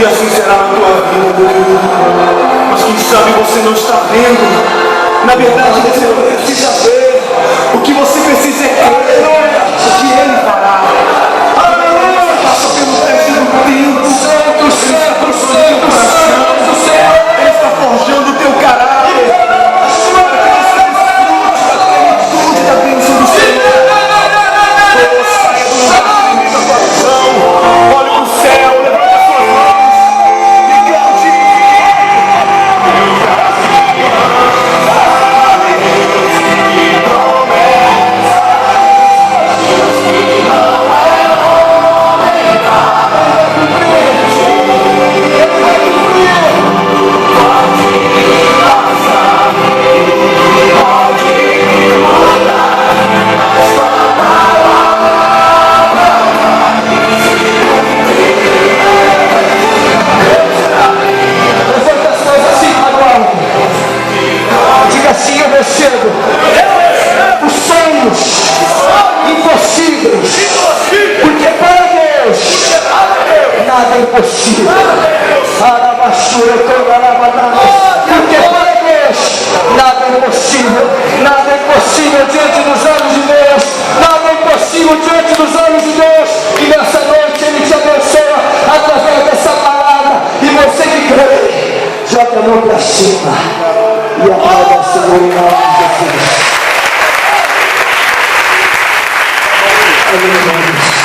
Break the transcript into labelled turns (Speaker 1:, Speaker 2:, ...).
Speaker 1: E assim será na tua vida. Mas quem sabe você não está vendo. Na verdade você não precisa ver. O que você precisa é crer o que Ele fará. Aleluia! Passa pelo teste do tempo. Ele está construindo o coração. Ele está forjando o teu caráter. Da bênção do Senhor. Saia do lugar da tua visão. Olhe para o céu, levanta as suas mãos e cante. Os sonhos impossíveis, porque para Deus nada é impossível. Porque para Deus nada é impossível. Nada é impossível diante dos olhos de Deus. Nada é impossível diante dos olhos de Deus. E nessa noite Ele te abençoa através dessa palavra. E você que crê, joga a mão para cima e aplauda o Senhor em nome de Jesus. Aleluia.